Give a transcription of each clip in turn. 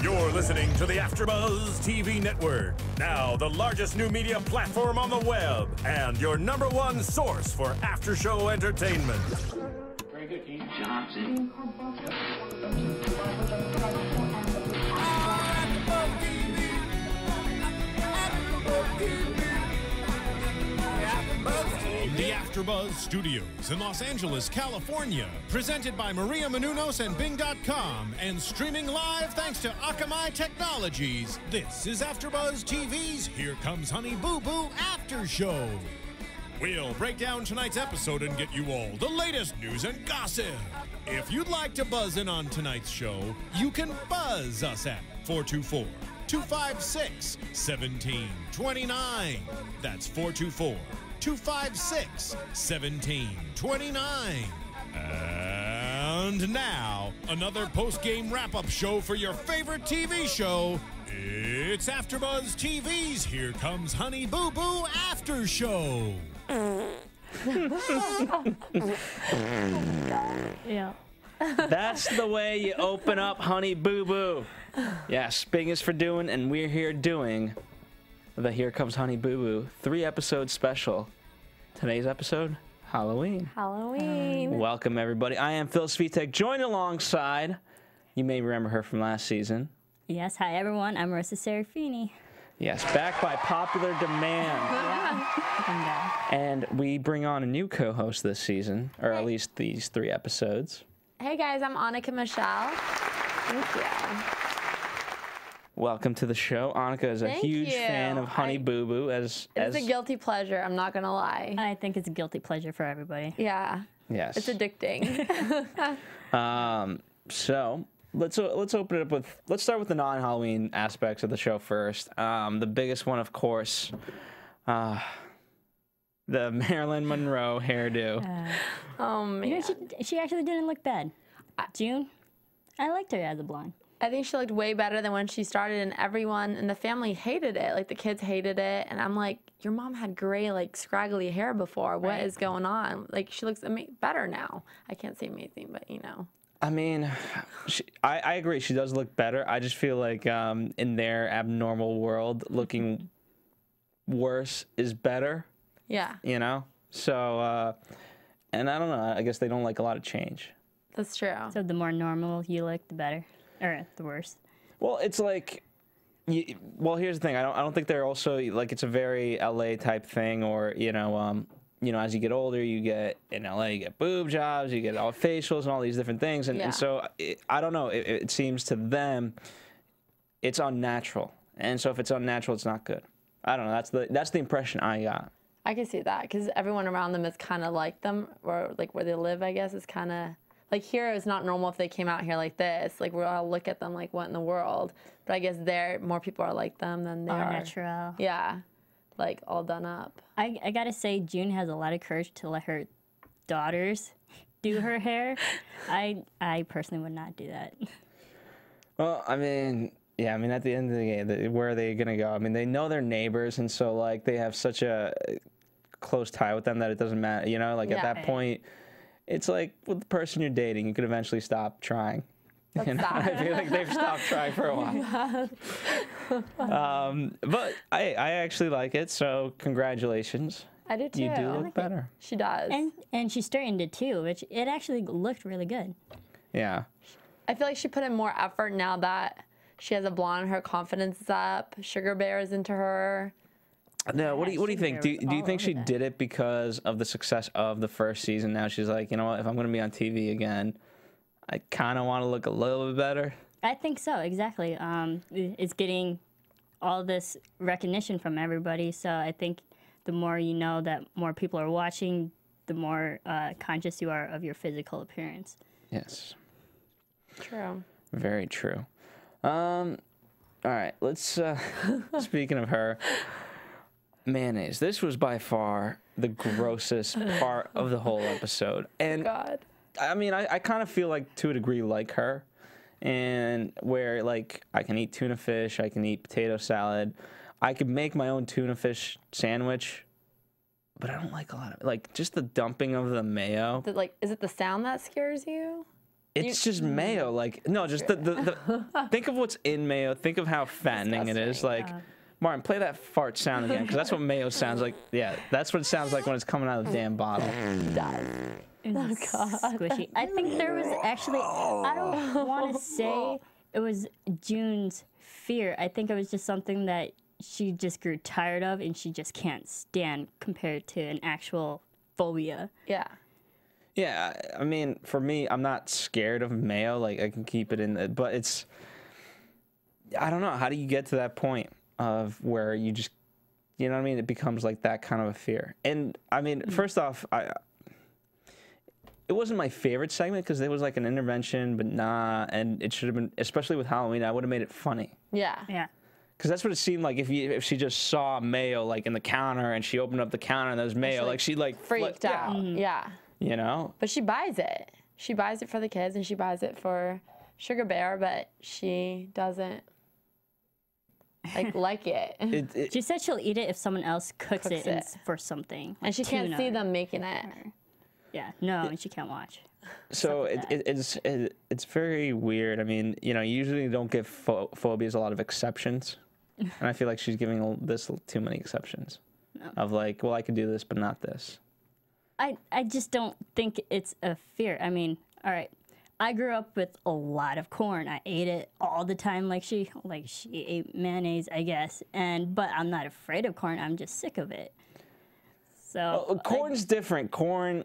You're listening to the AfterBuzz TV network, now the largest new media platform on the web, and your #1 source for after-show entertainment. Very good, Keith. Johnson. The AfterBuzz Studios in Los Angeles, California, presented by Maria Menounos and Bing.com, and streaming live thanks to Akamai Technologies. This is AfterBuzz TV's Here Comes Honey Boo Boo After Show. We'll break down tonight's episode and get you all the latest news and gossip. If you'd like to buzz in on tonight's show, you can buzz us at 424-256-1729. That's 424-256-1729. And now, another post-game wrap-up show for your favorite TV show. It's AfterBuzz TV's Here Comes Honey Boo Boo After Show. Yeah. That's the way you open up Honey Boo Boo. Yes, Bing is for doing, and we're here doing the Here Comes Honey Boo Boo 3-episode special. Today's episode, Halloween. Halloween. Welcome, everybody. I am Phil Svitek, joined alongside, you may remember her from last season. Yes, hi everyone. I'm Marisa Serafini. Yes, back by popular demand. Yeah. I'm back. And we bring on a new co-host this season, or at least these 3 episodes. Hey guys, I'm Annika Michelle. Thank you. Welcome to the show. Annika is a huge fan of Honey Boo Boo. It's a guilty pleasure, I'm not gonna lie. I think it's a guilty pleasure for everybody. Yeah. Yes. It's addicting. So let's open it up with, let's start with the non-Halloween aspects of the show first. The biggest one, of course, the Marilyn Monroe hairdo. Oh man. You know, she actually didn't look bad. June, I liked her as a blonde. I think she looked way better than when she started, and everyone in the family hated it. Like the kids hated it, and I'm like, your mom had gray, like scraggly hair before. What is going on? Like she looks better now. I can't say amazing, but you know. I mean, I agree. She does look better. I just feel like in their abnormal world, looking worse is better. Yeah. You know? So, and I don't know. I guess they don't like a lot of change. That's true. So the more normal you look, the better. Or the worse. Well, it's like, well, here's the thing. I don't think they're also, like, it's a very LA type thing, or, you know, as you get older, you get, in LA, you get boob jobs, you get all facials and all these different things. And so, I don't know, it seems to them, it's unnatural. And so if it's unnatural, it's not good. I don't know, that's the impression I got. I can see that, because everyone around them is kind of like them, or like where they live, I guess, is kind of, like here it's not normal if they came out here like this. Like we all look at them like, what in the world? But I guess there, more people are like them than they are. Natural. Yeah, like all done up. I gotta say, June has a lot of courage to let her daughters do her hair. I personally would not do that. Well, I mean, yeah, I mean, at the end of the day, where are they going to go? I mean, they know their neighbors, and so, like, they have such a close tie with them that it doesn't matter, you know? Like, at that point, it's like with the person you're dating, you could eventually stop trying. You know? I feel like they've stopped trying for a while. But I actually like it, so congratulations. I do too. You do look better. She does. And she straightened it too, which it actually looked really good. Yeah. I feel like she put in more effort now that she has a blonde. Her confidence is up. Sugar Bear is into her. No, what do you think? Do you think she did it because of the success of the first season? Now she's like, you know what? If I'm going to be on TV again, I kind of want to look a little bit better. I think so, exactly. It's getting all this recognition from everybody, so I think the more you know that more people are watching, the more conscious you are of your physical appearance. Yes. True. Very true. All right, let's, speaking of her, mayonnaise. This was by far the grossest part of the whole episode. And God. I mean, I kind of feel like, to a degree, like her. And where, like, I can eat tuna fish, I can eat potato salad. I could make my own tuna fish sandwich, but I don't like a lot of, like, just the dumping of the mayo. Like, is it the sound that scares you? It's just mayo. Like, no, just the think of what's in mayo. Think of how fattening it is. Like, Martin, play that fart sound again, because that's what mayo sounds like. Yeah, that's what it sounds like when it's coming out of the damn bottle. It does. Squishy. I think there was actually, I don't want to say it was June's fear. I think it was just something that she just grew tired of and she just can't stand compared to an actual phobia. Yeah. Yeah, I mean, for me, I'm not scared of mayo. Like, I can keep it in the, but it's, I don't know. How do you get to that point of where you just, you know what I mean? It becomes like that kind of a fear. And I mean, first off, it wasn't my favorite segment because it was like an intervention, but nah. And it should have been, especially with Halloween, I would have made it funny. Yeah. Yeah. Because that's what it seemed like if she just saw mayo like in the counter and she opened up the counter and there was mayo, like she like freaked out. Yeah. You know? But she buys it. She buys it for the kids and she buys it for Sugar Bear, but she doesn't like it. She said she'll eat it if someone else cooks it for something. And she can't see them making it. Yeah, no, and she can't watch. So it's very weird. I mean, you know, you usually don't give phobias a lot of exceptions. And I feel like she's giving this too many exceptions. No. Of like, well, I could do this, but not this. I just don't think it's a fear. I mean, all right, I grew up with a lot of corn. I ate it all the time, like she ate mayonnaise, I guess. But I'm not afraid of corn. I'm just sick of it. So well, corn's different. Corn,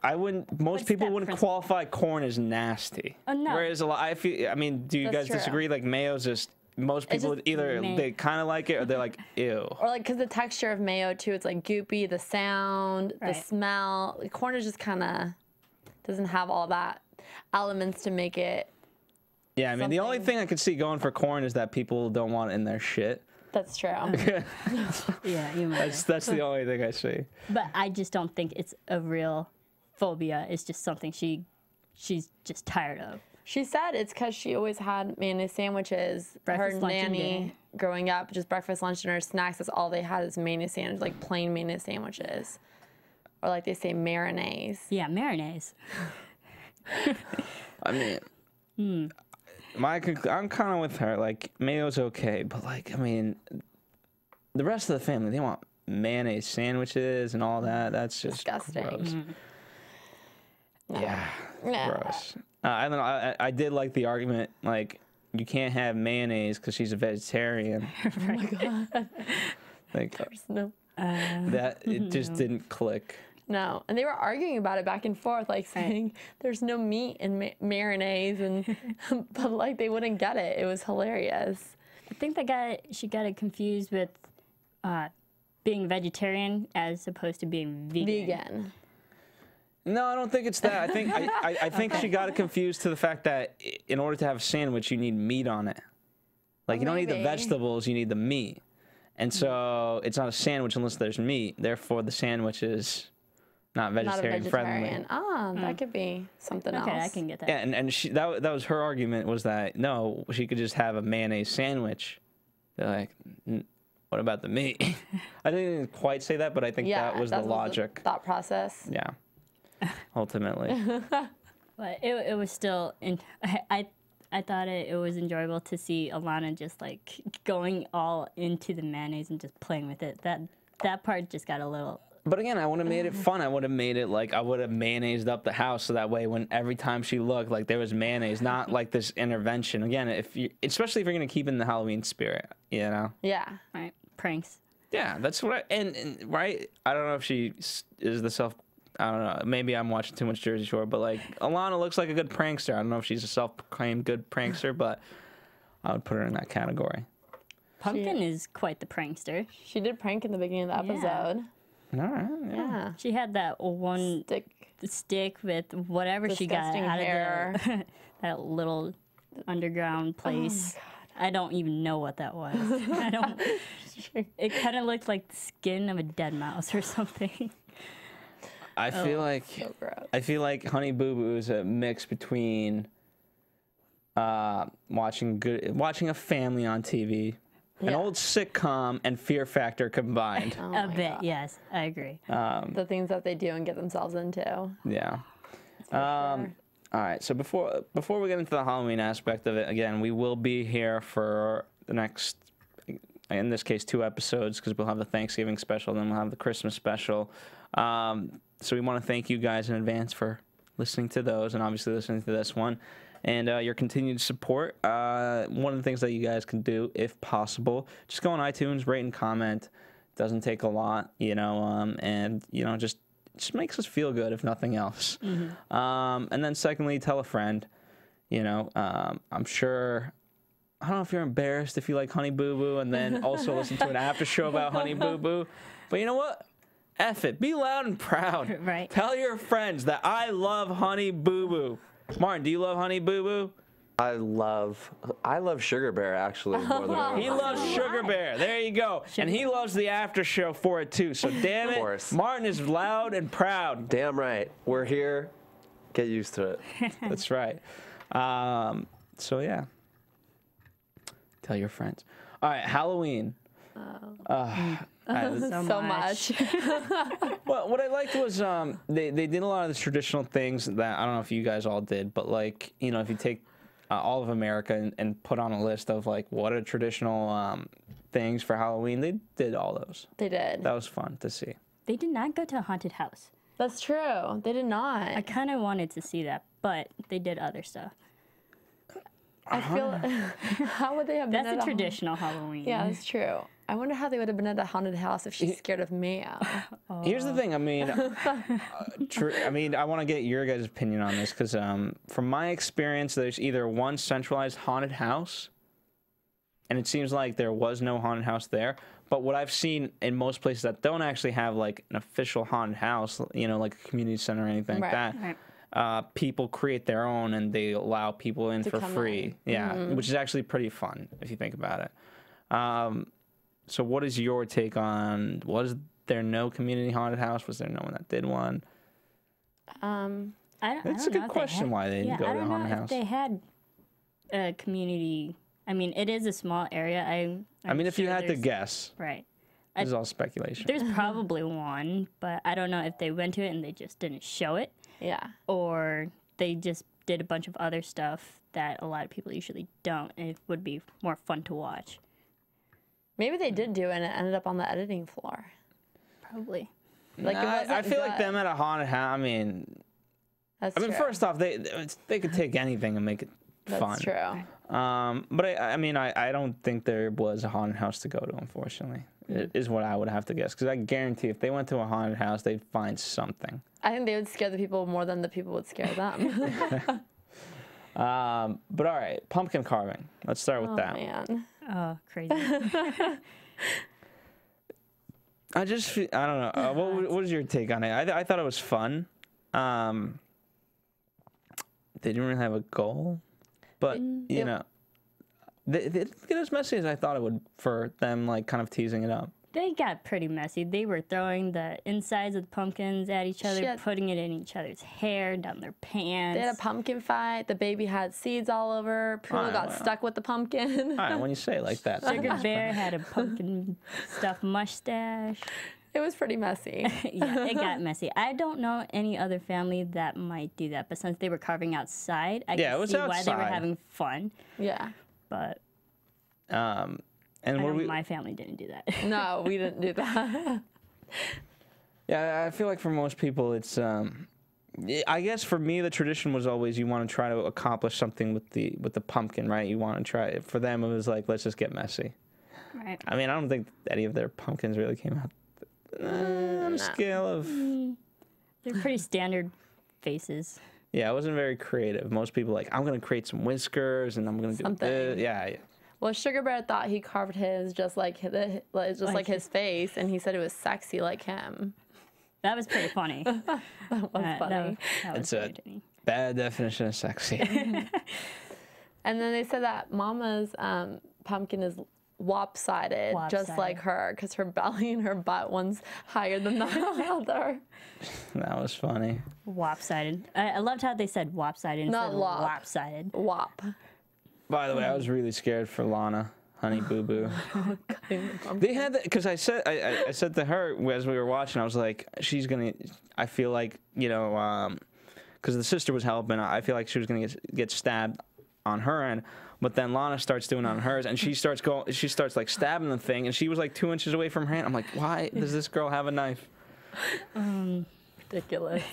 I wouldn't. Most people wouldn't qualify corn as nasty. Oh, no. Whereas a lot, I feel. I mean, do you guys disagree? Like mayo's just. Most people would either they kind of like it or they're like ew. Or like because the texture of mayo too, it's like goopy. The sound, the smell. Like, corn is just kind of doesn't have all that elements to make it. Yeah, I mean the only thing I could see going for corn is that people don't want it in their shit. That's true. Yeah, you might. That's the only thing I see. But I just don't think it's a real phobia. It's just something she's just tired of. She said it's because she always had mayonnaise sandwiches. Breakfast, her lunch, and nanny dinner. growing up, just breakfast, lunch, dinner, snacks. That's all they had is mayonnaise sandwiches, like plain mayonnaise sandwiches, or like they say mayonnaise. Yeah, mayonnaise. I mean, I'm kind of with her. Like mayo's okay, but like I mean, the rest of the family they want mayonnaise sandwiches and all that. That's just disgusting. Gross. No. Yeah, gross. I don't know. I did like the argument, like, you can't have mayonnaise because she's a vegetarian. Oh my God. Like, no. That, it just didn't click. No. And they were arguing about it back and forth, like saying there's no meat in mayonnaise, but like they wouldn't get it. It was hilarious. I think she got it confused with being vegetarian as opposed to being vegan. No, I don't think it's that. I think she got it confused to the fact that in order to have a sandwich, you need meat on it. Like, you don't need the vegetables, you need the meat. And so it's not a sandwich unless there's meat. Therefore, the sandwich is not vegetarian friendly. Ah, that could be something else. Okay, I can get that. Yeah, and that was her argument, was that, no, she could just have a mayonnaise sandwich. They're like, what about the meat? I didn't quite say that, but I think that was the logic. Thought process. Yeah. Ultimately. But it was still, I thought it was enjoyable to see Alana just like going all into the mayonnaise and just playing with it. That part just got a little. But again, I would have made it fun. I would have made it like I would have mayonnaised up the house so that way when every time she looked, like there was mayonnaise, not like this intervention. Again, especially if you're gonna keep in the Halloween spirit, you know. Yeah. Right. Pranks. Yeah, that's what and right. I don't know if she is the I don't know. Maybe I'm watching too much Jersey Shore, but like Alana looks like a good prankster. I don't know if she's a self-proclaimed good prankster, but I would put her in that category. Pumpkin is quite the prankster. She did prank in the beginning of the episode. All right. Yeah. She had that one stick with whatever she got out of that little underground place. Oh my God. I don't even know what that was. It kind of looked like the skin of a dead mouse or something. I feel like Honey Boo Boo is a mix between watching a family on TV, an old sitcom, and Fear Factor combined. A bit, yes, I agree. The things that they do and get themselves into. Yeah. Sure. All right, so before we get into the Halloween aspect of it, again, we will be here for the next, in this case, 2 episodes, because we'll have the Thanksgiving special, then we'll have the Christmas special. So we want to thank you guys in advance for listening to those, and obviously listening to this one, and your continued support. One of the things that you guys can do, if possible, just go on iTunes, rate and comment. Doesn't take a lot, and just makes us feel good, if nothing else. And then secondly, tell a friend. I'm sure, I don't know if you're embarrassed if you like Honey Boo Boo, and then also listen to an after show about Honey Boo Boo. But you know what? F it. Be loud and proud. Right. Tell your friends that I love Honey Boo Boo. Martin, do you love Honey Boo Boo? I love Sugar Bear, actually, more than He loves Sugar Bear. There you go. And he loves the after show for it, too. So, damn it, course. Martin is loud and proud. Damn right. We're here. Get used to it. That's right. So, yeah. Tell your friends. All right, Halloween. So much. Well, what I liked was they did a lot of the traditional things that, I don't know if you guys all did, but, like, if you take all of America and put on a list of, like, what are traditional things for Halloween, they did all those. They did. That was fun to see. They did not go to a haunted house. That's true. They did not. I kind of wanted to see that, but they did other stuff. I feel. How would they have been? That's at a traditional Halloween. Yeah, that's true. I wonder how they would have been at a haunted house if she's scared of Mia. Here's the thing. I mean, I want to get your guys' opinion on this because, from my experience, there's either one centralized haunted house, and it seems like there was no haunted house there. But what I've seen in most places that don't actually have like an official haunted house, like a community center or anything like that. Right. People create their own and they allow people in for free. Yeah, which is actually pretty fun if you think about it. So what is your take on, was there no community haunted house? Was there no one that did one? It's a good question why they didn't go to a haunted house. If they had a community, I mean, it is a small area. I mean, if you had to guess. Right. This is all speculation. There's probably one, but I don't know if they went to it and they just didn't show it. Yeah. Or they just did a bunch of other stuff that a lot of people usually don't, and it would be more fun to watch. Maybe they did do it and it ended up on the editing floor. Probably. Like I feel like them at a haunted house, I mean, That's true. first off, they could take anything and make it fun. That's true. But I mean, I don't think there was a haunted house to go to, unfortunately. It is what I would have to guess. Because I guarantee if they went to a haunted house, they'd find something. I think they would scare the people more than the people would scare them. But all right, pumpkin carving. Let's start with that. Man. Oh, crazy. I just feel, I don't know. What was your take on it? I thought it was fun. They didn't really have a goal. But, you know, they didn't get as messy as I thought it would for them, like, kind of teasing it up. They got pretty messy. They were throwing the insides of the pumpkins at each other, putting it in each other's hair, down their pants. They had a pumpkin fight. The baby had seeds all over. Poodle got stuck with the pumpkin. All right, when you say it like that. Sugar Bear had a pumpkin stuffed mustache. It was pretty messy. Yeah, it got messy. I don't know any other family that might do that, but since they were carving outside, I can see why they were having fun. Yeah. But and my family didn't do that. No, we didn't do that. Yeah, I feel like for most people, it's. I guess for me, the tradition was always you want to try to accomplish something with the pumpkin, right? You want to try. For them, it was like, let's just get messy. Right. I mean, I don't think any of their pumpkins really came out on a scale of. They're pretty standard faces. Yeah, it wasn't very creative. Most people like, I'm gonna create some whiskers and I'm gonna do this. Yeah. Well, Sugar Bear thought he carved his just like his face, and he said it was sexy like him. That was pretty funny. That was funny. That was it's a bad definition of sexy. And then they said that Mama's pumpkin is lopsided, just like her, because her belly and her butt, one's higher than the other. That was funny. Lopsided. I loved how they said lopsided instead Not of lop. lopsided. Wop. By the way, I was really scared for Lana, Honey Boo Boo. They had that because I said to her as we were watching, I was like, she's gonna. I feel like, you know, because the sister was helping. I feel like she was gonna get stabbed on her end, but then Lana starts doing it on hers, and she starts like stabbing the thing, and she was like 2 inches away from her hand. I'm like, why does this girl have a knife? Ridiculous.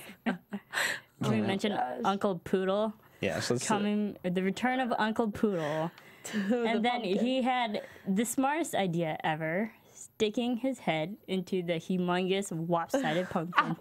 We mentioned Uncle Poodle. Yes, let's The return of Uncle Poodle. And then he had the smartest idea ever, sticking his head into the humongous lopsided pumpkin.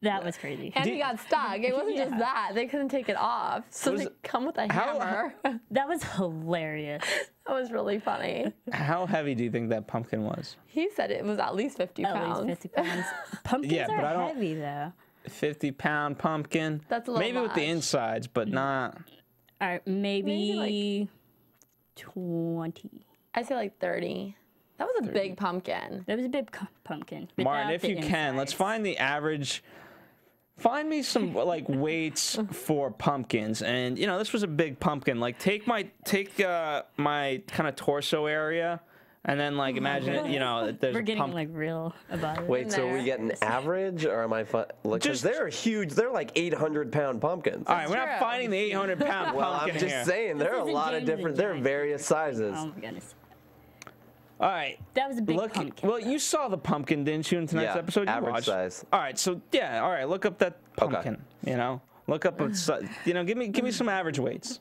That was crazy. And he got stuck. It wasn't just that. They couldn't take it off. So they come with a hammer. That was hilarious. That was really funny. How heavy do you think that pumpkin was? He said it was at least 50 pounds. At least 50 pounds. Pumpkins Yeah, but I are don't- heavy, though. 50-pound pumpkin. That's a little maybe with the much. insides, but not. All right, maybe 20. I'd say like 30. That was a big pumpkin. That was a big pumpkin. Martin, without if the you can, let's insides. find the average. Find me some like weights for pumpkins, and you know this was a big pumpkin. Like take my kind of torso area, and then like imagine it. You know, there's We're a getting pumpkin. like real about it. Wait, so we get an average, or am I? Because Just- they're huge. They're like 800-pound pumpkins. All right, we're not true. finding the 800-pound Well, pumpkin I'm just here. saying there are a isn't lot of James and different. There are Giant. various sizes. Oh my goodness. All right. That was a big Look, pumpkin. well, you saw the pumpkin, didn't you, in tonight's Yeah, episode? You average watched. size. All right, so yeah, all right. Look up that pumpkin. You know, look up. You know, give me some average weights.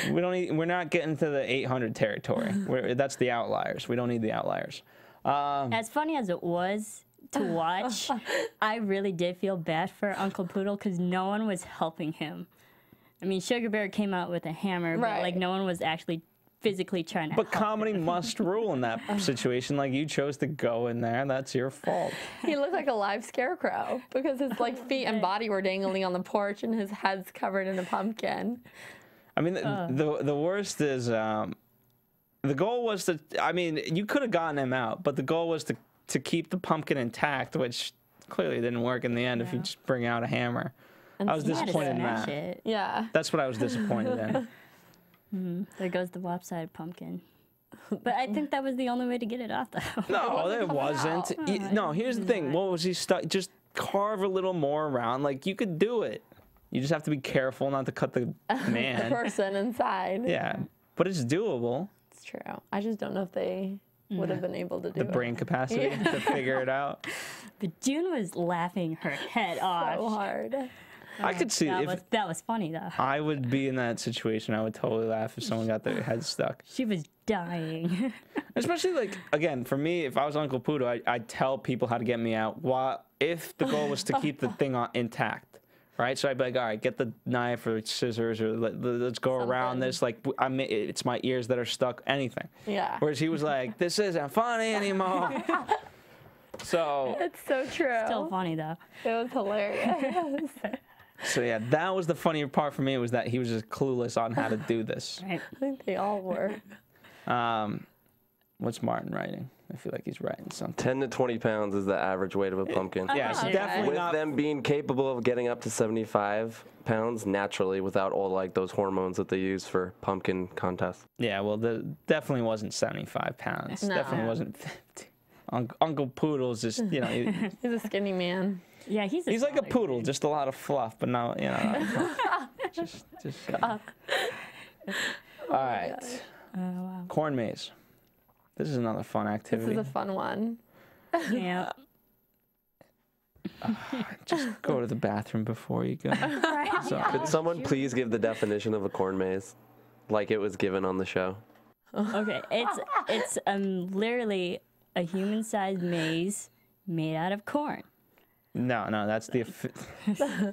We don't need. We're not getting to the 800 territory. That's the outliers. We don't need the outliers. As funny as it was to watch, I really did feel bad for Uncle Poodle because no one was helping him. I mean, Sugar Bear came out with a hammer, but Right. like no one was actually physically trying to But help comedy him. must rule in that situation. Like you chose to go in there, that's your fault. He looked like a live scarecrow because his like feet and body were dangling on the porch and his head's covered in a pumpkin. I mean, the worst is the goal was to. I mean, you could have gotten him out, but the goal was to keep the pumpkin intact, which clearly didn't work in the end. If you just bring out a hammer, I was He had to disappointed in smash that. it. Yeah. That's what I was disappointed in. There goes the lopsided pumpkin. But I think that was the only way to get it off, though. No, it wasn't. No, here's the thing. What was he stuck? Just carve a little more around. Like you could do it. You just have to be careful not to cut the man. Person inside. Yeah, but it's doable. It's true. I just don't know if they would have been able to do The brain capacity to figure it out. But June was laughing her head off. so hard. I could see if That was funny, though. I would be in that situation. I would totally laugh if someone got their head stuck. She was dying. Especially like again for me, if I was Uncle Poodle, I'd tell people how to get me out. If the goal was to keep the thing intact, right? So I'd be like, all right, get the knife or scissors or let's go around Something. this. Like it's my ears that are stuck. Anything. Yeah. Whereas he was like, this isn't funny anymore. So It's so true. Still funny, though. It was hilarious. so yeah, that was the funnier part for me was that he was just clueless on how to do this. Right. I think they all were. What's Martin writing? I feel like he's writing something. 10 to 20 pounds is the average weight of a pumpkin. Yeah, it's okay. definitely With not. them being capable of getting up to 75 pounds naturally without all like those hormones that they use for pumpkin contests. Yeah, well, definitely wasn't 75 pounds. No. Definitely wasn't 50. Uncle Poodle's just, you know, He's a skinny man. Yeah, he's he's like a smaller poodle, dude. just a lot of fluff, but no, you know. just. All right. Corn maze. This is another fun This activity. is a fun one. Yeah. Just go to the bathroom before you go. So, Could someone please give the definition of a corn maze like it was given on the show? Okay, it's literally a human-sized maze made out of corn. no, that's the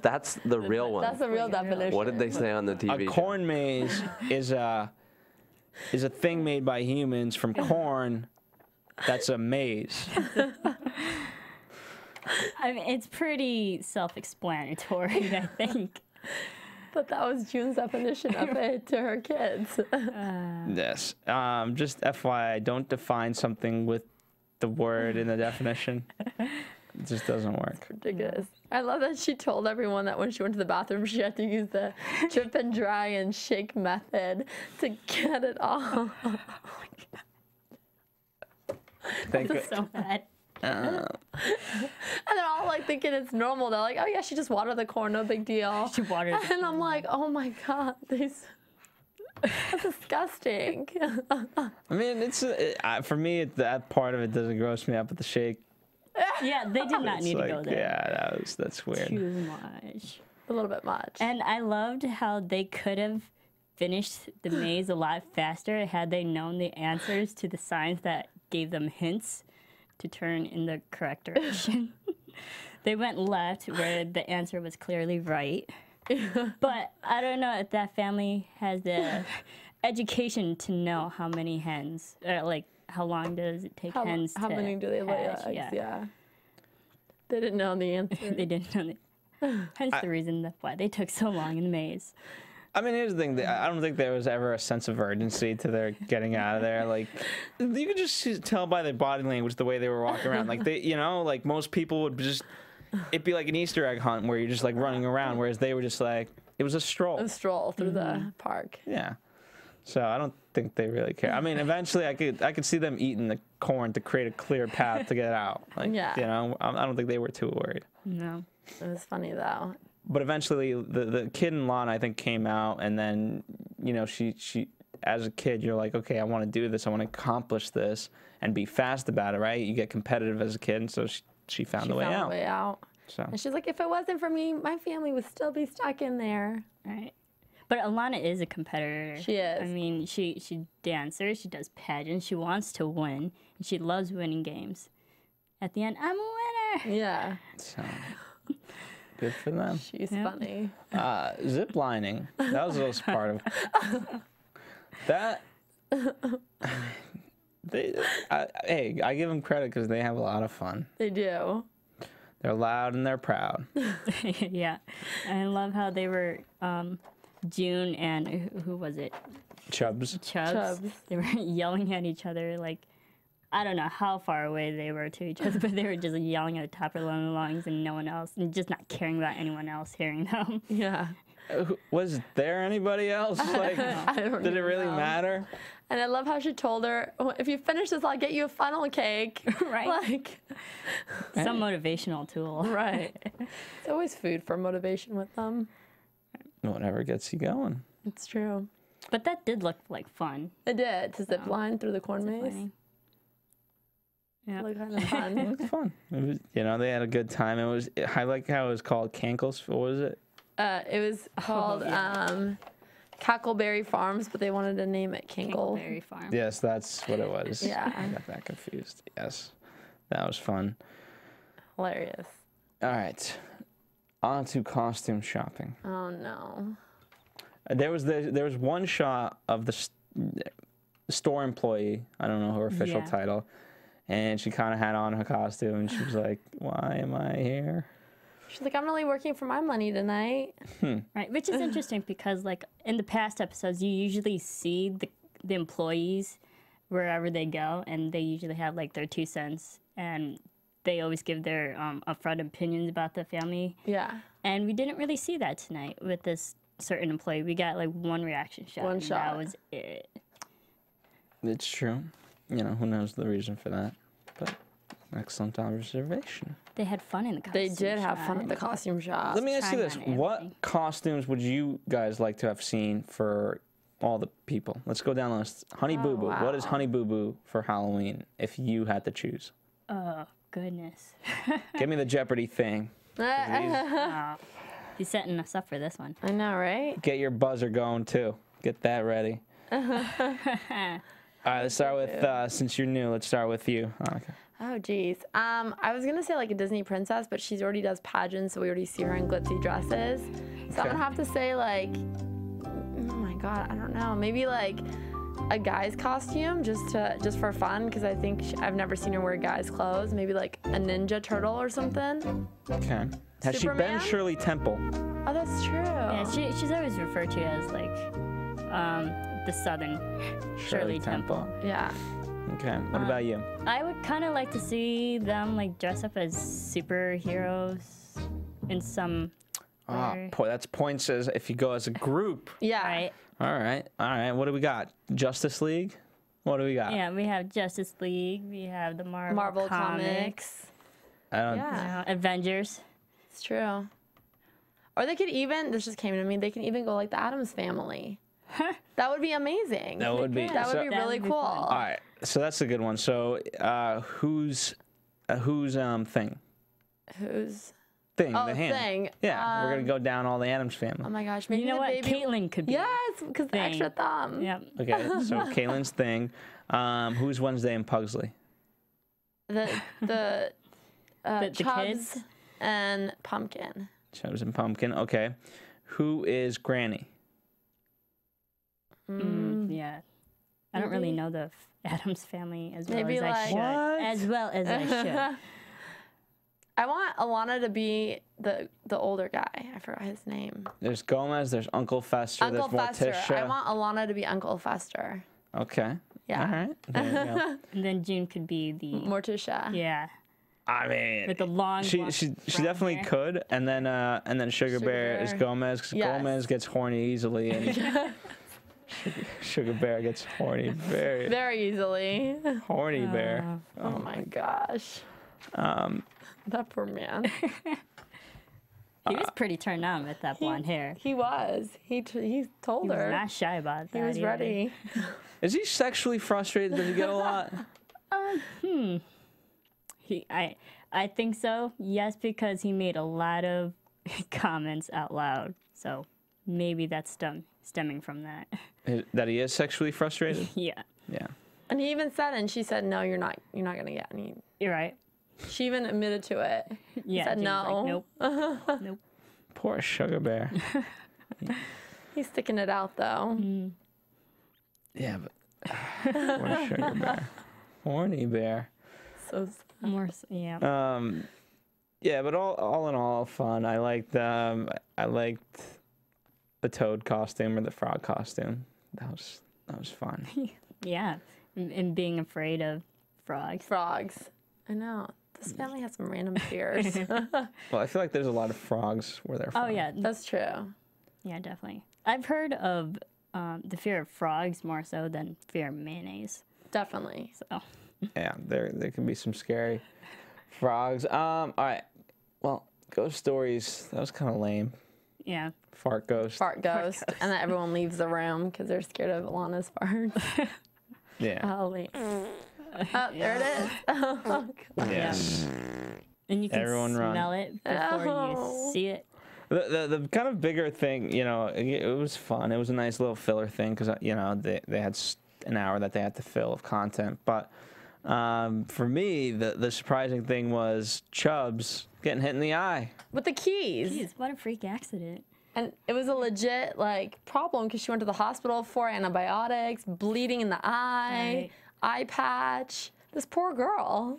That's the real one. That's the real definition. What did they say on the TV a show? corn maze is a thing made by humans from corn. That's a maze. I mean, it's pretty self-explanatory, I think. But that was June's definition of it to her kids. Yes. Just FYI, don't define something with the word in the definition. It just doesn't work. Ridiculous. I love that she told everyone that when she went to the bathroom, she had to use the drip and dry and shake method to get it all. Thank It's so bad. And they're all like thinking it's normal. They're like, oh yeah, she just watered the corn, no big deal. She watered the And I'm like, oh my God, that's disgusting. I mean, for me, that part of it doesn't gross me out, but the shake. Yeah, they did not need to go there. Yeah, that's weird. Too much. A little bit much. And I loved how they could have finished the maze a lot faster had they known the answers to the signs that gave them hints to turn in the correct direction. They went left where the answer was clearly right. But I don't know if that family has the education to know how many hens, or like how long does it take hens how to many do they lay hatch? eggs? Yeah. They didn't know the answer. They didn't know. Hence the reason why they took so long in the maze. I mean, here's the thing. I don't think there was ever a sense of urgency to their getting out of there. Like, you could just tell by their body language the way they were walking around. Like, like most people would just, it'd be like an Easter egg hunt where you're just like running around, whereas they were just like, it was a stroll. A stroll through the park. Yeah. So I don't think they really care. I mean, eventually I could see them eating the corn to create a clear path to get out. Like, Yeah. I don't think they were too worried. No. It was funny though. But eventually, the kid in Lana, I think, came out, and then, she as a kid, you're like, okay, I want to do this, I want to accomplish this, and be fast about it, right? You get competitive as a kid, and so she found the way out. So. And she's like, if it wasn't for me, my family would still be stuck in there. Right. But Alana is a competitor. She is. I mean, she dances, she does pageants, she wants to win, and she loves winning games. At the end, I'm a winner. Yeah. So, good for them. She's funny. Zip lining. That was also part of that. Hey, I give them credit because they have a lot of fun. They do. They're loud and they're proud. Yeah. And I love how they were June and who was it? Chubbs. Chubbs. They were yelling at each other like, I don't know how far away they were to each other, but they were just yelling at the top of their lungs and no one else, and just not caring about anyone else hearing them. Yeah. Was there anybody else? Like, did it really matter? And I love how she told her, oh, if you finish this, I'll get you a funnel cake. Right. Like, some motivational tool. Right. It's always food for motivation with them. Whatever gets you going. It's true. But that did look like fun. It did, to zip line through the corn maze. Yeah. Looked kind of fun. It was fun. It was, they had a good time. I like how it was called Cankles. What was it? It was called Cackleberry Farms, but they wanted to name it Kinkle. Cackleberry Farm. Yes, that's what it was. Yeah. I got that confused. Yes. That was fun. Hilarious. All right. On to costume shopping. Oh, no. There was one shot of the store employee. I don't know her official title. And she kind of had on her costume, and she was like, why am I here? She's like, I'm only working for my money tonight. Right, which is interesting because, like, in the past episodes, you usually see the employees wherever they go, and they usually have, like, their 2 cents, and they always give their upfront opinions about the family. Yeah. And we didn't really see that tonight with this certain employee. We got, like, one reaction shot. One shot. That was it. It's true. Who knows the reason for that. But excellent observation. They had fun in the costume They did have shop. fun at the costume shop. Let me ask you this. Trying on What everything. costumes would you guys like to have seen for all the people? Let's go down the list. Honey Boo Boo. wow. What is Honey Boo Boo for Halloween if you had to choose? Oh, goodness. Give me the Jeopardy thing. Oh, he's setting us up for this one. I know, right? Get your buzzer going, too. Get that ready. All right, let's start with, since you're new, let's start with you, Annika. Oh, geez. I was going to say like a Disney princess, but she already does pageants, so we already see her in glitzy dresses. So I'm going to have to say like, oh my God, I don't know. Maybe like a guy's costume just for fun, because I think I've never seen her wear guys' clothes. Maybe like a ninja turtle or something. Okay. Has she Superman? been Shirley Temple? Oh, that's true. Yeah, she's always referred to as like the Southern Shirley Temple. Yeah. Okay. What about you? I would kind of like to see them like dress up as superheroes in some. way. That's points as if you go as a group. Yeah. Right. All right. What do we got? Justice League? What do we got? Yeah, we have Justice League. We have the Marvel Comics. I don't. Yeah, Avengers. it's true. Or they could even, this just came to me, they can even go like the Addams Family. That would be amazing. That would be. That would be That really would be cool. fun. All right. So that's a good one. So who's thing? Who's? Thing. Oh, the hand. Thing. Yeah, we're gonna go down all the Addams family. Oh my gosh, maybe You know the what? baby. Caitlyn could be. Yes, because the Thing. extra thumb. Yep. Okay. So Caitlin's thing. Who's Wednesday and Pugsley? The Chubbs kids? and Pumpkin. Chubbs and Pumpkin. Okay. Who is Granny? Yeah. I don't really know the Addams family as well Maybe as I like- should. What? As well as I should. I want Alana to be the older guy. I forgot his name. There's Gomez. There's Uncle Fester. Uncle there's Fester. Morticia. I want Alana to be Uncle Fester. Okay. Yeah. All right. There you go. And then June could be the Morticia. yeah I mean, with the long. she blonde definitely hair. could. And then Sugar Bear is Bear. Gomez. 'Cause Yes. Gomez gets horny easily, and Sugar Bear gets horny very Very easily. horny bear. Oh my gosh. That poor man. He was pretty turned on with that blonde hair. He was. He told He was her. not shy about that. He was either. ready. Is he sexually frustrated? Does he get a lot? I think so. Yes, because he made a lot of comments out loud. So maybe that's stemming from that. That he is sexually frustrated? Yeah, Yeah. And he even said, and she said, "No, you're not gonna get any." you're right. She even admitted to it. Yeah, said he was no. like, nope. Poor Sugar Bear. He's sticking it out though. Yeah, but poor Sugar Bear. Horny bear. So More, yeah. Yeah, but all in all, fun. I liked the toad costume or the frog costume. That was fun. Yeah, and being afraid of frogs. frogs. I know. This family has some random fears. Well, I feel like there's a lot of frogs where they're from. Oh yeah, That's true. yeah, definitely. I've heard of the fear of frogs more so than fear of mayonnaise. Definitely. So Yeah, there can be some scary frogs. All right. Well, ghost stories. That was kind of lame. yeah, Fart ghost. Fart ghost. And then everyone leaves the room because they're scared of Alana's farts. Yeah. Oh, wait. Oh, there it is. Oh, God. Yes. and you can Everyone run. smell it before Oh. you see it. The kind of bigger thing, it was fun. It was a nice little filler thing because, they had an hour that they had to fill of content. But for me, the surprising thing was Chubbs getting hit in the eye. With the keys. Jeez, what a freak accident. And it was a legit, problem because she went to the hospital for antibiotics, bleeding in the eye, eye patch. This poor girl.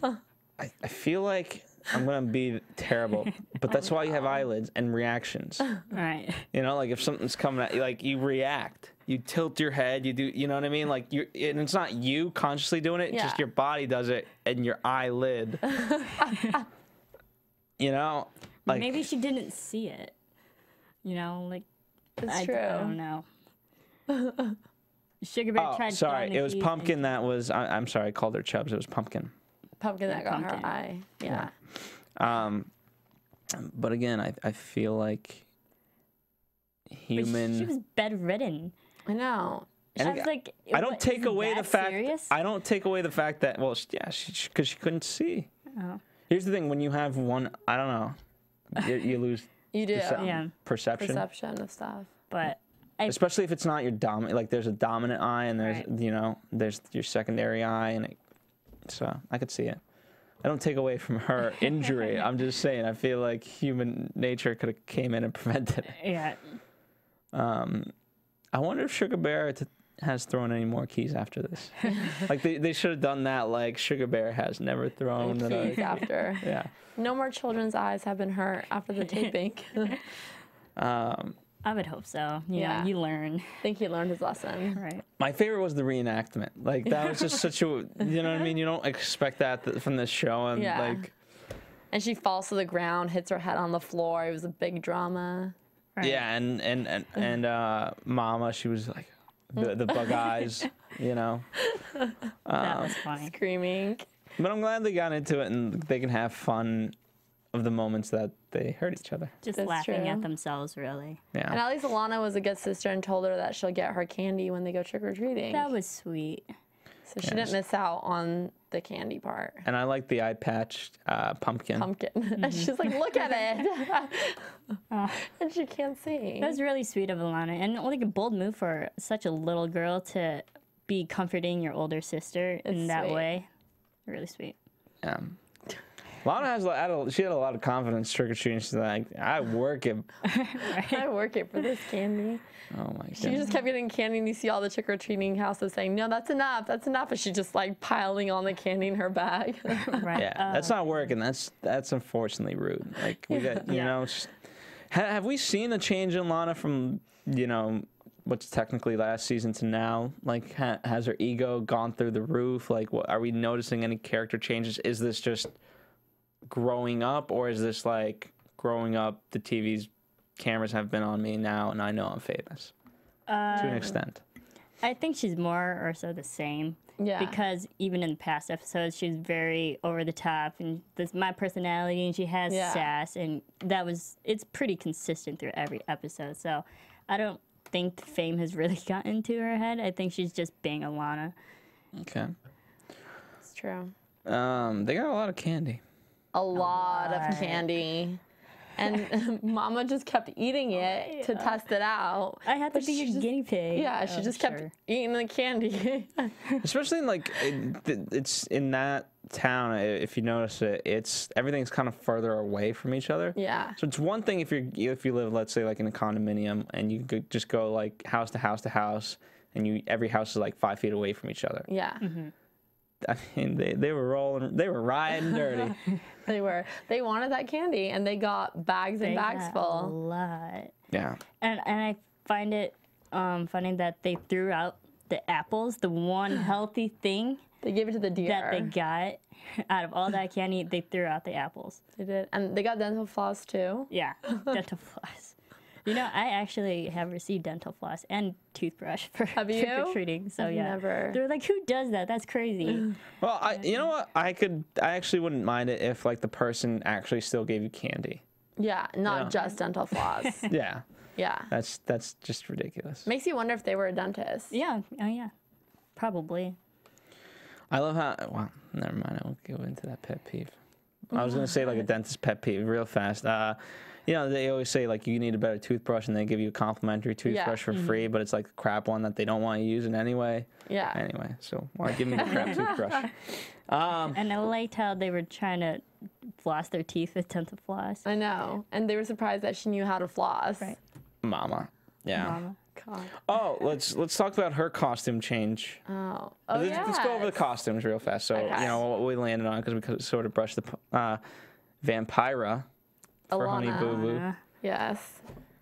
I feel like I'm going to be terrible, but that's why you have eyelids and reactions. All right. Like if something's coming at you, you react. You tilt your head, you do, you know what I mean? And it's not you consciously doing it, Yeah. just your body does it and your eyelid. Maybe she didn't see it. It's I true. don't know. Sugar Bear Oh, tried to sorry. find the It was keys Pumpkin and- that was, I'm sorry, I called her Chubbs. It was Pumpkin. Pumpkin that got Pumpkin. her eye. Yeah. But again, I feel like But human. She was bedridden. I know. And I was like, I don't what, take is it away the that fact. serious? I don't take away the fact that because she couldn't see. Oh. Here's the thing: when you have one, I don't know, you lose You do. Yeah. perception. Perception of stuff. But Especially if it's not your dominant. Like there's a dominant eye and there's Right. there's your secondary eye and so I could see it. I don't take away from her injury. I'm just saying I feel like human nature could have came in and prevented it. yeah, I wonder if Sugar Bear has thrown any more keys after this. Like they should have done that. Like Sugar Bear has never thrown Keys after. Yeah. No more children's eyes have been hurt after the taping. I would hope so. Yeah. You learn. I think he learned his lesson. Right. My favorite was the reenactment. Like that was just such a, you know what I mean? You don't expect that from this show, and Yeah. like, And she falls to the ground, hits her head on the floor. It was a big drama. Right. yeah, and Mama, she was like the bug eyes, you know. That was funny. Screaming. But I'm glad they got into it and they can have fun of the moments that they hurt each other. Just That's laughing true. at themselves, really. Yeah. And at least Alana was a good sister and told her that she'll get her candy when they go trick-or-treating. That was sweet. So she didn't miss out on the candy part. And I like the eye patch pumpkin. And she's like, look at it. And she can't see. That was really sweet of Alana, and like a bold move for such a little girl to be comforting your older sister in that sweet. way. Really sweet. Yeah. Lana she had a lot of confidence trick-or-treating. She's like, I work it. I work it for this candy. Oh my god. She just kept getting candy, and you see all the trick-or-treating houses saying, no, that's enough, and she's just like piling on the candy in her bag. Right. Yeah, that's not working. That's unfortunately rude. Like we got, you know. Have we seen a change in Lana from, you know, what's technically last season to now? Like, has her ego gone through the roof? Like, what, are we noticing any character changes? Is this just growing up, or is this like growing up? The TV's cameras have been on me now, and I know I'm famous to an extent. I think she's more or so the same. Yeah. Because even in the past episodes, she's very over the top, and that's my personality, and she has sass, and it's pretty consistent through every episode. So I don't think the fame has really gotten to her head. I think she's just being Alana. Okay. It's true. They got a lot of candy. A lot of candy. And Mama just kept eating it to test it out. I had to be your guinea pig. Yeah, she just kept eating the candy. Especially in like it's in that town. If you notice it, everything's kind of further away from each other. Yeah. So it's one thing if you live, let's say, like in a condominium, and you could just go like house to house to house, and every house is like 5 feet away from each other. Yeah. Mm-hmm. I mean, they were riding dirty. They were. They wanted that candy, and they got bags and bags A full. lot. Yeah. And I find it funny that they threw out the apples, the one healthy thing They gave it to the deer. that they got out of all that candy. They threw out the apples. They did, and they got dental floss too. Yeah, dental floss. You know, I actually have received dental floss and toothbrush for trick-or-treating. So I've yeah, never. they're like, who does that? That's crazy. Well, you know what? I actually wouldn't mind it if like the person actually still gave you candy. Yeah, not just dental floss. Yeah. Yeah. That's just ridiculous. Makes you wonder if they were a dentist. Yeah. Oh yeah. Probably. I love how. Well, never mind. I won't go into that pet peeve. I was gonna say like a dentist pet peeve real fast. You know, they always say like you need a better toothbrush, and they give you a complimentary toothbrush for free, but it's like a crap one that they don't want you using anyway. Yeah. Anyway, so why give me the crap toothbrush? And I liked how they were trying to floss their teeth with dental floss. I know. And they were surprised that she knew how to floss. Right. Mama. Yeah. Mama. God. Oh, let's talk about her costume change. Oh. Let's go over the costumes real fast. So Okay. you know what we landed on, because we sort of brushed the Vampira for Honey Alana. Boo Boo. Yes.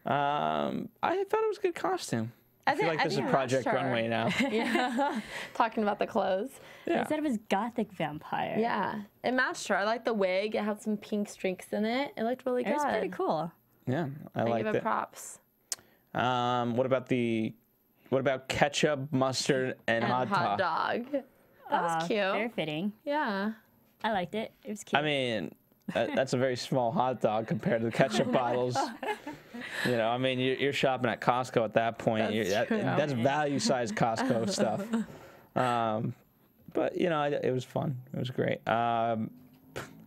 I thought it was a good costume. I feel like this is think it Project matched her. Runway now. Yeah. Talking about the clothes. Yeah. They said it was gothic vampire. Yeah. It matched her. I liked the wig. It had some pink streaks in it. It looked really good. It was pretty cool. Yeah, I I liked give it it. props. What about ketchup, mustard, and hot dog? That was cute. Very fitting. Yeah. I liked it. It was cute. I mean, that's a very small hot dog compared to the ketchup bottles. You know, I mean, you're shopping at Costco at that point. That's value-sized Costco stuff. But, you know, it was fun. It was great. I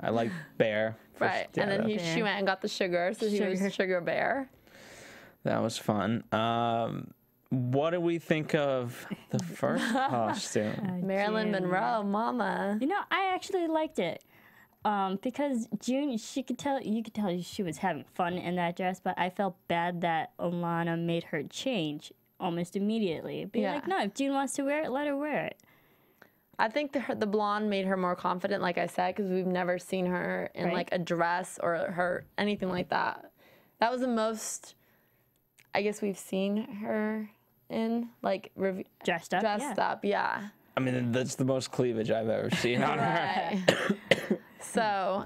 like Bear. Right. And then she went and got the sugar, so he was Sugar Bear. That was fun. What do we think of the first costume? Marilyn June. Monroe, Mama. You know, I actually liked it. Because June, you could tell she was having fun in that dress, but I felt bad that Alana made her change almost immediately. Be like, no, if June wants to wear it, let her wear it. I think the blonde made her more confident, like I said, because we've never seen her in like a dress or anything like that. That was the most, I guess, we've seen her in, like, Dressed up. yeah. I mean, that's the most cleavage I've ever seen on her. Right. So,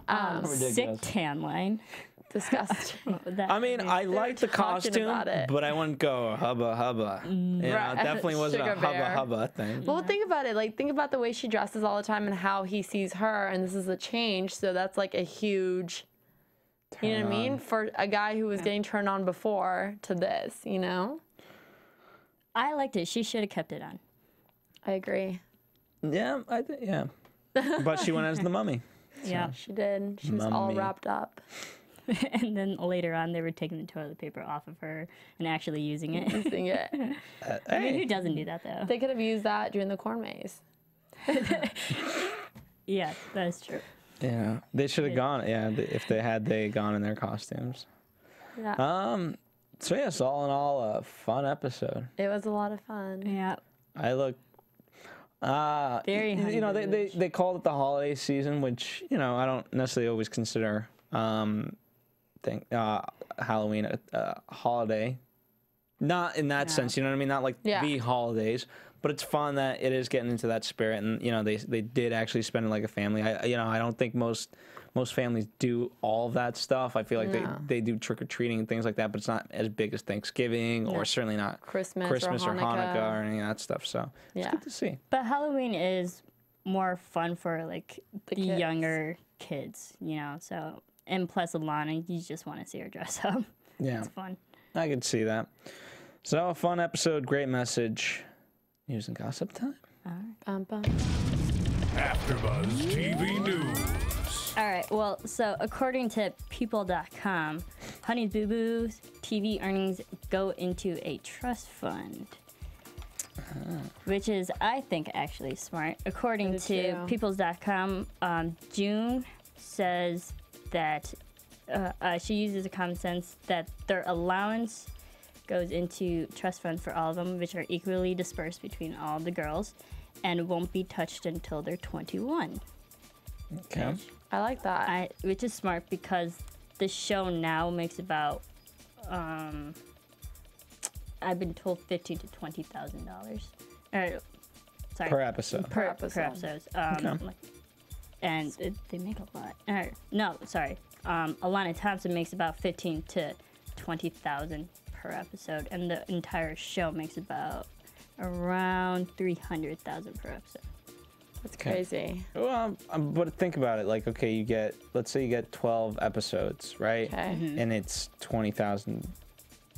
Sick tan line. Disgusting. That, I mean, I like the talking costume, about it. but I wouldn't go hubba hubba. You know, Right. it definitely wasn't a Sugar hubba bear. hubba thing. Well, think about it. Like, think about the way she dresses all the time and how he sees her, and this is a change. So that's like a huge, you know what I mean? For a guy who was getting turned on before to this, you know? I liked it. She should have kept it on. I agree. Yeah, I think yeah. But she went as the mummy. Yeah. She did. She was all Mummy. wrapped up. And then later on, they were taking the toilet paper off of her and actually using it. Using it. I mean, who doesn't do that though? They could have used that during the corn maze. Yeah, that is true. Yeah, they should have gone. Yeah, if they had gone in their costumes. Yeah. So yes, all in all, a fun episode. It was a lot of fun. Yeah. I look. Very You know, Honey they called it the holiday season, which you know I don't necessarily always consider Halloween a holiday. Not in that sense, you know what I mean? Not like Yeah. the holidays, but it's fun that it is getting into that spirit, and you know they did actually spend it like a family. I don't think most families do all of that stuff. I feel like they do trick or treating and things like that, but it's not as big as Thanksgiving or certainly not Christmas or or Hanukkah or any of that stuff. So it's Yeah. good to see. But Halloween is more fun for like the kids. younger kids, you know. So and plus Alana, you just want to see her dress up. Yeah, It's fun. I could see that. So a fun episode, great message. News and gossip time. Bum, bum. AfterBuzz TV News. All right. Well, so according to People.com, Honey Boo Boo's TV earnings go into a trust fund, which is, I think, actually smart. According do to too. Peoples.com, June says that she uses a common sense that their allowance goes into trust fund for all of them, which are equally dispersed between all the girls, and won't be touched until they're 21. Okay. I like that. Which is smart because the show now makes about, I've been told $15,000 to $20,000. Sorry, Per episode. per episode. episode. Okay. And they make a lot. No, sorry. Alana Thompson makes about 15 to 20,000 per episode, and the entire show makes about around 300,000 per episode. That's crazy. Well, but think about it. Like, okay, let's say you get 12 episodes, right? Okay. And it's 20,000,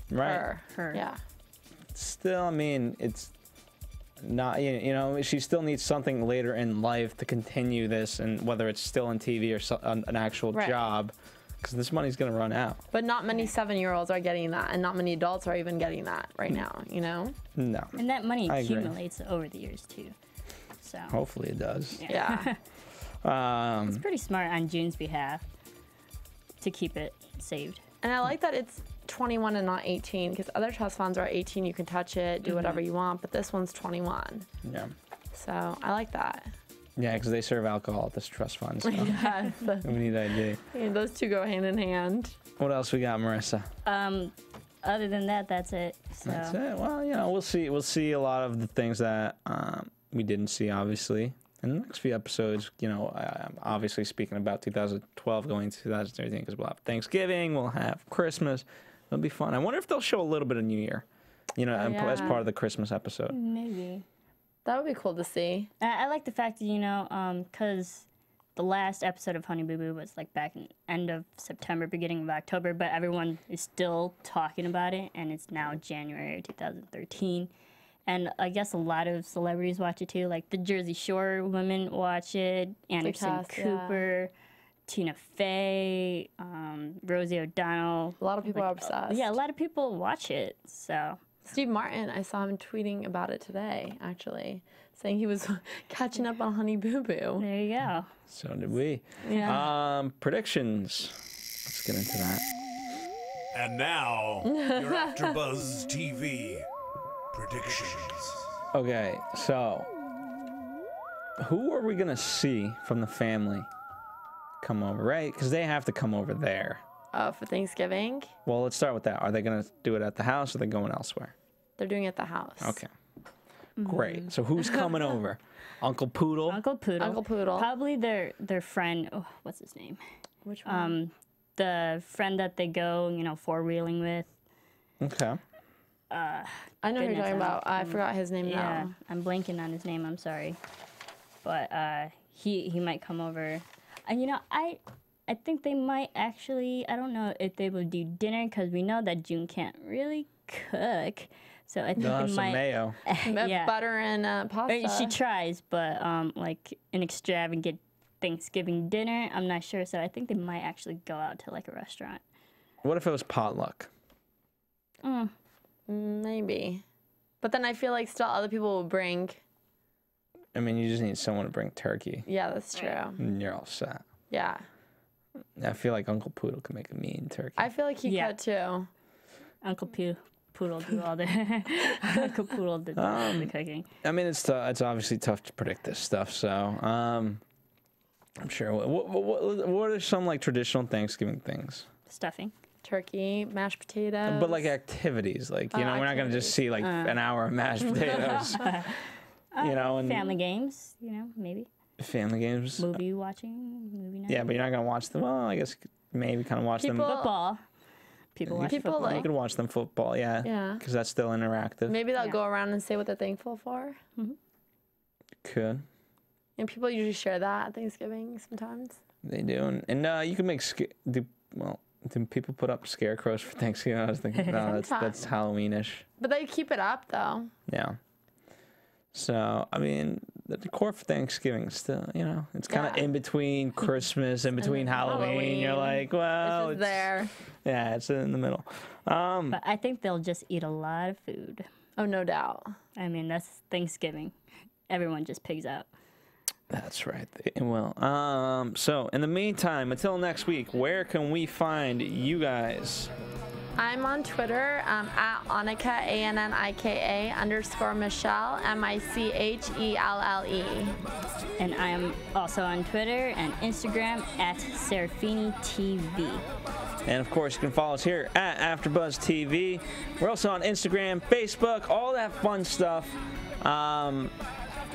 right? Her. Yeah. Still, I mean, it's not, you know, she still needs something later in life to continue this, and whether it's still on TV or an actual Right. job, because this money's going to run out. But not many 7-year-olds are getting that, and not many adults are even getting that right now, you know? No. And that money I agree. accumulates over the years, too. So Hopefully it does. Yeah. it's pretty smart on June's behalf to keep it saved. And I like that it's 21 and not 18, because other trust funds are 18, you can touch it, do whatever you want, but this one's 21. Yeah. So I like that. Yeah, because they serve alcohol at this trust fund, so Yes. we need ID. And those two go hand in hand. What else we got, Marissa? Other than that, that's it. So That's it. Well, you know, we'll see. We'll see a lot of the things that we didn't see, obviously, in the next few episodes. You know, obviously speaking about 2012 going to 2013, because we'll have Thanksgiving, we'll have Christmas. It'll be fun. I wonder if they'll show a little bit of New Year, you know, as yeah. part of the Christmas episode. maybe. That would be cool to see. I like the fact that, you know, because the last episode of Honey Boo Boo was like back in end of September, beginning of October, but everyone is still talking about it, and it's now January 2013. And I guess a lot of celebrities watch it too, like the Jersey Shore women watch it, Anderson cast, yeah. Cooper, Tina Fey, Rosie O'Donnell. A lot of people are obsessed. Yeah, a lot of people watch it, so. Steve Martin, I saw him tweeting about it today, actually, saying he was catching up on Honey Boo Boo. There you go. So did we. Yeah. Predictions. Let's get into that. And now, your AfterBuzz TV predictions. Okay, so who are we gonna see from the family come over, right? Because they have to come over there. For Thanksgiving, Well, let's start with that. Are they gonna do it at the house, or are they going elsewhere? they're doing it at the house. Okay. Great. So who's coming over? Uncle Poodle? Uncle Poodle. Uncle Poodle. Probably their friend, oh, what's his name? Which one? the friend that they go, you know, four-wheeling with. Okay. I know who you're talking about. I forgot his name Yeah, now. I'm blanking on his name. I'm sorry, but he might come over. And you know, I think they might actually. I don't know if they will do dinner because we know that June can't really cook. So I think They'll have they some might. mayo. Yeah. Butter and pasta. She tries, but like an extravagant Thanksgiving dinner, I'm not sure. So I think they might actually go out to like a restaurant. What if it was potluck? Maybe. But then I feel like still other people will bring. I mean, you just need someone to bring turkey, Yeah, that's true. and you're all set. Yeah. I feel like Uncle Poodle could make a mean turkey. I feel like he Yeah. could too. Uncle Poodle do all the Uncle Poodle did the cooking. I mean, it's obviously tough to predict this stuff. So, I'm sure. What are some like traditional Thanksgiving things? Stuffing. Turkey, mashed potatoes. But like activities, like you know, we're not gonna just see like an hour of mashed potatoes. You know, and Family games, you know, maybe. family games. Movie watching, movie night. Yeah, but you're not gonna watch them. Well, I guess maybe kind of watch them. Football. People watch People football. like- You can watch them football, yeah. Yeah. Because that's still interactive. Maybe they'll go around and say what they're thankful for. Could. And people usually share that at Thanksgiving sometimes. They do, and you can make do people put up scarecrows for Thanksgiving? I was thinking, no, that's Sometimes. Halloweenish. But they keep it up though. Yeah. So I mean, the decor for Thanksgiving is still, you know, it's kind of Yeah. in between Christmas, in between Halloween. You're Halloween. like, well, It's just there. Yeah, it's in the middle. But I think they'll just eat a lot of food. Oh, no doubt. I mean, that's Thanksgiving. Everyone just pigs out. That's right. They will. So in the meantime, until next week, where can we find you guys? I'm on Twitter at Annika, ANNIKA_Michelle, MICHELLE. And I am also on Twitter and Instagram at Serafini TV. And of course, you can follow us here at AfterBuzz TV. We're also on Instagram, Facebook, all that fun stuff.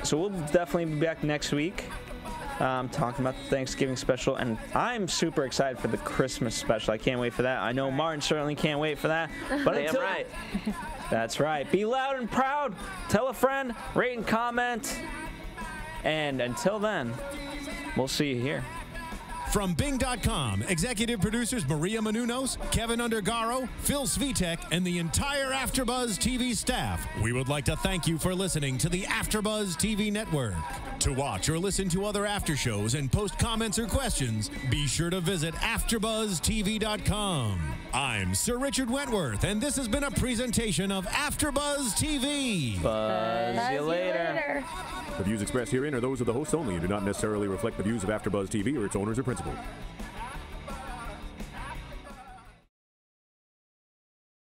So we'll definitely be back next week talking about the Thanksgiving special. And I'm super excited for the Christmas special. I can't wait for that. I know Martin certainly can't wait for that. But Damn until, right. That's right. Be loud and proud. Tell a friend. Rate and comment. And until then, we'll see you here. From Bing.com, executive producers Maria Menounos, Kevin Undergaro, Phil Svitek, and the entire AfterBuzz TV staff, we would like to thank you for listening to the AfterBuzz TV network. To watch or listen to other after shows and post comments or questions, be sure to visit AfterBuzzTV.com. I'm Sir Richard Wentworth, and this has been a presentation of AfterBuzz TV. Buzz you later. The views expressed herein are those of the hosts only and do not necessarily reflect the views of AfterBuzz TV or its owners or principals.